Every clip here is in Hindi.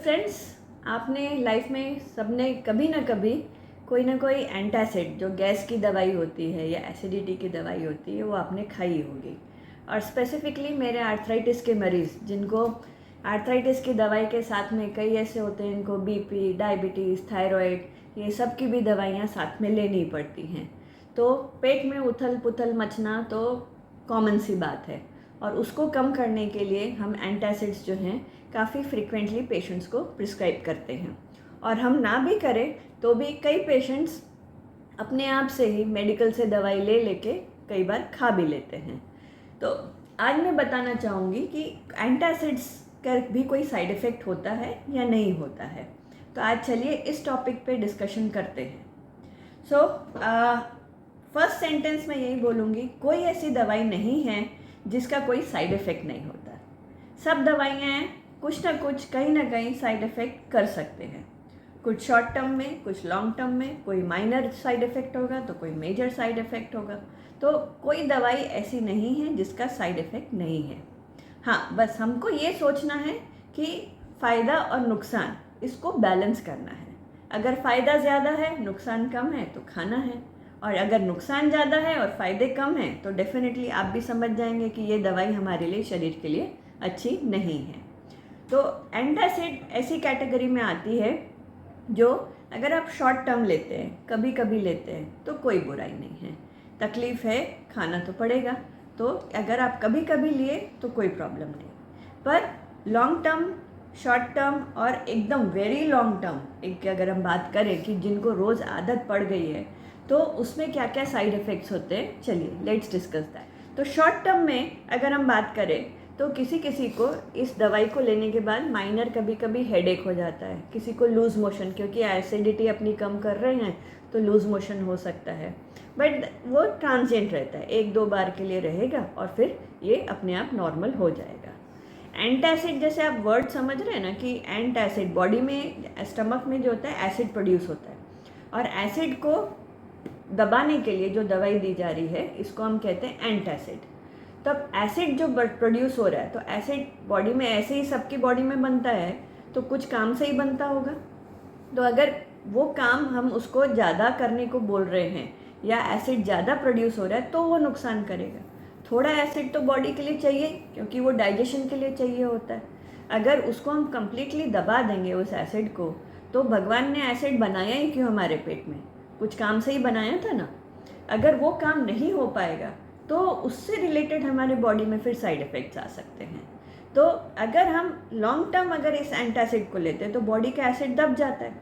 फ्रेंड्स, आपने लाइफ में सबने कभी ना कभी कोई ना कोई एंटासिड जो गैस की दवाई होती है या एसिडिटी की दवाई होती है वो आपने खाई होगी। और स्पेसिफिकली मेरे आर्थराइटिस के मरीज़ जिनको आर्थराइटिस की दवाई के साथ में कई ऐसे होते हैं इनको बीपी, डायबिटीज़, थायराइड, ये सब की भी दवाइयाँ साथ में लेनी पड़ती हैं। तो पेट में उथल पुथल मचना तो कॉमन सी बात है और उसको कम करने के लिए हम एंटासिड्स जो हैं काफ़ी फ्रिक्वेंटली पेशेंट्स को प्रिस्क्राइब करते हैं। और हम ना भी करें तो भी कई पेशेंट्स अपने आप से ही मेडिकल से दवाई ले लेके कई बार खा भी लेते हैं। तो आज मैं बताना चाहूँगी कि एंटासिड्स का भी कोई साइड इफ़ेक्ट होता है या नहीं होता है। तो आज चलिए इस टॉपिक पे डिस्कशन करते हैं। फर्स्ट सेंटेंस में यही बोलूँगी, कोई ऐसी दवाई नहीं है जिसका कोई साइड इफ़ेक्ट नहीं होता। सब दवाइयाँ कुछ ना कुछ कहीं ना कहीं साइड इफ़ेक्ट कर सकते हैं, कुछ शॉर्ट टर्म में, कुछ लॉन्ग टर्म में। कोई माइनर साइड इफ़ेक्ट होगा तो कोई मेजर साइड इफ़ेक्ट होगा। तो कोई दवाई ऐसी नहीं है जिसका साइड इफ़ेक्ट नहीं है। हाँ, बस हमको ये सोचना है कि फ़ायदा और नुकसान इसको बैलेंस करना है। अगर फ़ायदा ज़्यादा है, नुकसान कम है तो खाना है, और अगर नुकसान ज़्यादा है और फ़ायदे कम हैं तो डेफिनेटली आप भी समझ जाएंगे कि ये दवाई हमारे लिए, शरीर के लिए अच्छी नहीं है। तो एंटासिड ऐसी कैटेगरी में आती है जो अगर आप शॉर्ट टर्म लेते हैं, कभी कभी लेते हैं तो कोई बुराई नहीं है। तकलीफ़ है, खाना तो पड़ेगा। तो अगर आप कभी कभी लिए तो कोई प्रॉब्लम नहीं, पर लॉन्ग टर्म, शॉर्ट टर्म और एकदम वेरी लॉन्ग टर्म एक अगर हम बात करें कि जिनको रोज़ आदत पड़ गई है तो उसमें क्या क्या साइड इफ़ेक्ट्स होते हैं, चलिए लेट्स डिस्कस दैट। तो शॉर्ट टर्म में अगर हम बात करें तो किसी किसी को इस दवाई को लेने के बाद माइनर कभी कभी हेडेक हो जाता है, किसी को लूज़ मोशन, क्योंकि एसिडिटी अपनी कम कर रहे हैं तो लूज़ मोशन हो सकता है। बट वो ट्रांजिएंट रहता है, एक दो बार के लिए रहेगा और फिर ये अपने आप नॉर्मल हो जाएगा। एंटासिड जैसे आप वर्ड समझ रहे हैं ना कि एंटासिड बॉडी में, स्टमक में जो होता है एसिड प्रोड्यूस होता है, और एसिड को दबाने के लिए जो दवाई दी जा रही है इसको हम कहते हैं एंटासिड। तब एसिड जो प्रोड्यूस हो रहा है, तो एसिड बॉडी में ऐसे ही सबकी बॉडी में बनता है तो कुछ काम से ही बनता होगा। तो अगर वो काम हम उसको ज़्यादा करने को बोल रहे हैं या एसिड ज़्यादा प्रोड्यूस हो रहा है तो वो नुकसान करेगा। थोड़ा एसिड तो बॉडी के लिए चाहिए क्योंकि वो डाइजेशन के लिए चाहिए होता है। अगर उसको हम कम्प्लीटली दबा देंगे उस एसिड को, तो भगवान ने एसिड बनाया ही क्यों हमारे पेट में, कुछ काम से ही बनाया था ना। अगर वो काम नहीं हो पाएगा तो उससे रिलेटेड हमारे बॉडी में फिर साइड इफ़ेक्ट्स आ सकते हैं। तो अगर हम लॉन्ग टर्म अगर इस एंटासिड को लेते हैं तो बॉडी का एसिड दब जाता है।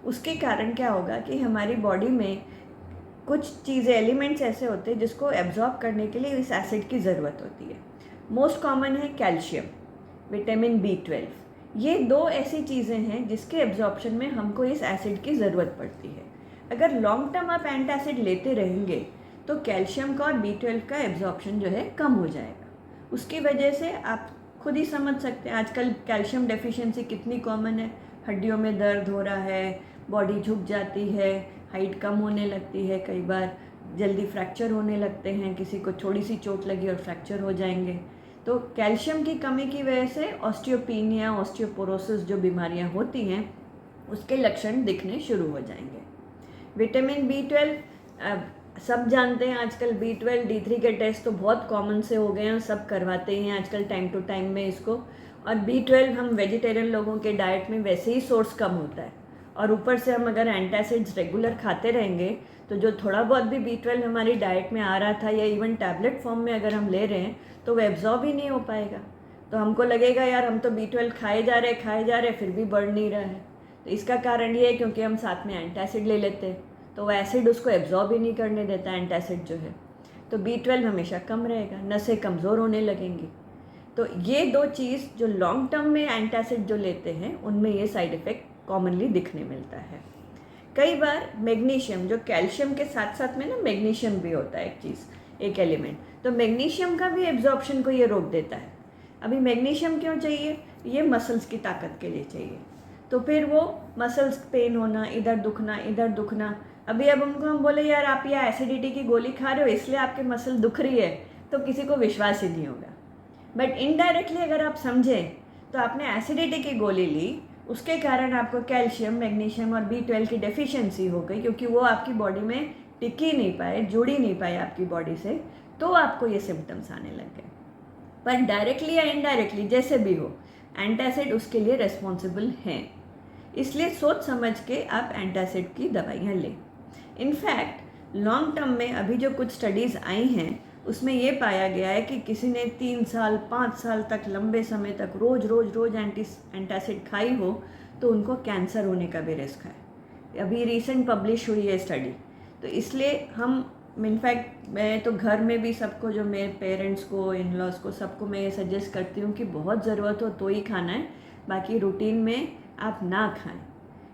उसके कारण क्या होगा कि हमारी बॉडी में कुछ चीज़ें, एलिमेंट्स ऐसे होते हैं जिसको एब्जॉर्ब करने के लिए इस एसिड की ज़रूरत होती है। मोस्ट कॉमन है कैल्शियम, विटामिन B12। ये दो ऐसी चीज़ें हैं जिसके एब्जॉर्प्शन में हमको इस एसिड की ज़रूरत पड़ती है। अगर लॉन्ग टर्म आप एंटासिड लेते रहेंगे तो कैल्शियम का और B12 का एब्जॉर्प्शन जो है कम हो जाएगा। उसकी वजह से आप खुद ही समझ सकते हैं आजकल कैल्शियम डेफिशिएंसी कितनी कॉमन है। हड्डियों में दर्द हो रहा है, बॉडी झुक जाती है, हाइट कम होने लगती है, कई बार जल्दी फ्रैक्चर होने लगते हैं, किसी को थोड़ी सी चोट लगी और फ्रैक्चर हो जाएंगे। तो कैल्शियम की कमी की वजह से ऑस्टियोपीनिया, ऑस्टियोपोरोसिस जो बीमारियां होती हैं उसके लक्षण दिखने शुरू हो जाएंगे। विटामिन B12 सब जानते हैं, आजकल B12, D3 के टेस्ट तो बहुत कॉमन से हो गए हैं, सब करवाते ही हैं आजकल टाइम टू टाइम में इसको। और B12 हम वेजिटेरियन लोगों के डाइट में वैसे ही सोर्स कम होता है, और ऊपर से हम अगर एंटासिड्स रेगुलर खाते रहेंगे तो जो थोड़ा बहुत भी B12 हमारी डाइट में आ रहा था या इवन टैबलेट फॉर्म में अगर हम ले रहे हैं तो वो एब्जॉर्ब ही नहीं हो पाएगा। तो हमको लगेगा यार हम तो B12 खाए जा रहे फिर भी बढ़ नहीं रहा है। तो इसका कारण ये है क्योंकि हम साथ में एंटासिड ले लेते हैं तो वो एसिड उसको एब्जॉर्ब ही नहीं करने देता एंटासिड जो है। तो B12 हमेशा कम रहेगा, नसें कमज़ोर होने लगेंगी। तो ये दो चीज़ जो लॉन्ग टर्म में एंटासिड जो लेते हैं उनमें ये साइड इफ़ेक्ट कॉमनली दिखने मिलता है। कई बार मैग्नीशियम, जो कैल्शियम के साथ साथ में ना मैग्नीशियम भी होता है एक चीज़, एक एलिमेंट, तो मैग्नीशियम का भी एब्जॉर्प्शन को ये रोक देता है। अभी मैग्नीशियम क्यों चाहिए, ये मसल्स की ताकत के लिए चाहिए। तो फिर वो मसल्स पेन होना, इधर दुखना। अब उनको हम बोले यार आप ये एसिडिटी की गोली खा रहे हो इसलिए आपके मसल दुख रही है, तो किसी को विश्वास ही नहीं होगा। बट इनडायरेक्टली अगर आप समझें तो आपने एसिडिटी की गोली ली उसके कारण आपको कैल्शियम, मैग्नीशियम और B12 की डेफिशिएंसी हो गई, क्योंकि वो आपकी बॉडी में टिक ही नहीं पाए, जुड़ ही नहीं पाए आपकी बॉडी से, तो आपको ये सिम्टम्स आने लग गए। पर डायरेक्टली या इनडायरेक्टली जैसे भी हो, एंटासिड उसके लिए रिस्पॉन्सिबल हैं। इसलिए सोच समझ के आप एंटासिड की दवाइयाँ लें। इनफैक्ट लॉन्ग टर्म में अभी जो कुछ स्टडीज़ आई हैं उसमें ये पाया गया है कि किसी ने 3 साल 5 साल तक लंबे समय तक रोज़ एंटासिड खाई हो तो उनको कैंसर होने का भी रिस्क है। अभी रिसेंट पब्लिश हुई है स्टडी। तो इसलिए हम इनफैक्ट मैं तो घर में भी सबको, जो मेरे पेरेंट्स को, इन लॉज को, सबको मैं ये सजेस्ट करती हूँ कि बहुत ज़रूरत हो तो ही खाना है, बाकी रूटीन में आप ना खाएं।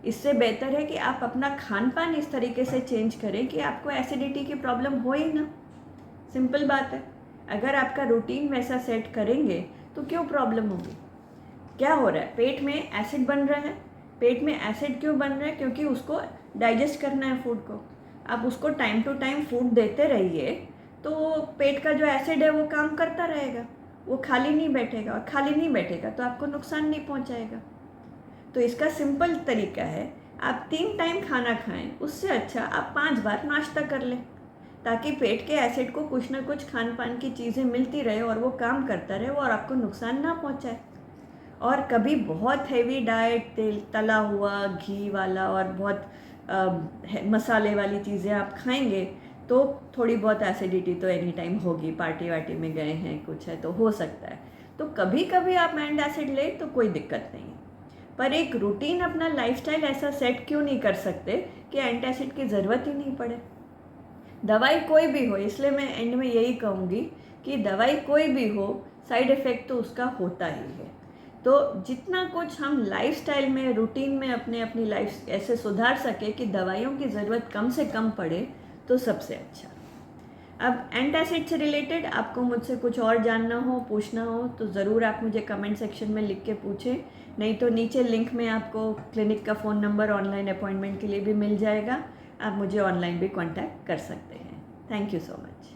इससे बेहतर है कि आप अपना खान पान इस तरीके से चेंज करें कि आपको एसिडिटी की प्रॉब्लम हो ही ना। सिंपल बात है। अगर आपका रूटीन वैसा सेट करेंगे तो क्यों प्रॉब्लम होगी? क्या हो रहा है? पेट में एसिड बन रहा है। पेट में एसिड क्यों बन रहा है? क्योंकि उसको डाइजेस्ट करना है फूड को। आप उसको टाइम टू टाइम फूड देते रहिए तो पेट का जो एसिड है वो काम करता रहेगा, वो खाली नहीं बैठेगा, और खाली नहीं बैठेगा तो आपको नुकसान नहीं पहुंचाएगा। तो इसका सिंपल तरीका है, आप 3 टाइम खाना खाएं, उससे अच्छा आप 5 बार नाश्ता कर लें, ताकि पेट के एसिड को कुछ ना कुछ खान पान की चीज़ें मिलती रहे और वो काम करता रहे और आपको नुकसान ना पहुंचाए। और कभी बहुत हैवी डाइट, तेल तला हुआ, घी वाला और बहुत मसाले वाली चीज़ें आप खाएंगे तो थोड़ी बहुत एसिडिटी तो एनी टाइम होगी। पार्टी वार्टी में गए हैं, कुछ है तो हो सकता है। तो कभी कभी आप एंटासिड ले तो कोई दिक्कत नहीं है, पर एक रूटीन अपना लाइफस्टाइल ऐसा सेट क्यों नहीं कर सकते कि एंटासिड की ज़रूरत ही नहीं पड़े। दवाई कोई भी हो, इसलिए मैं एंड में यही कहूँगी कि दवाई कोई भी हो, साइड इफ़ेक्ट तो उसका होता ही है। तो जितना कुछ हम लाइफस्टाइल में, रूटीन में अपनी लाइफ ऐसे सुधार सके कि दवाइयों की ज़रूरत कम से कम पड़े, तो सबसे अच्छा। अब एंटासिड से रिलेटेड आपको मुझसे कुछ और जानना हो, पूछना हो तो ज़रूर आप मुझे कमेंट सेक्शन में लिख के पूछें, नहीं तो नीचे लिंक में आपको क्लिनिक का फ़ोन नंबर ऑनलाइन अपॉइंटमेंट के लिए भी मिल जाएगा। आप मुझे ऑनलाइन भी कांटेक्ट कर सकते हैं। Thank you so much.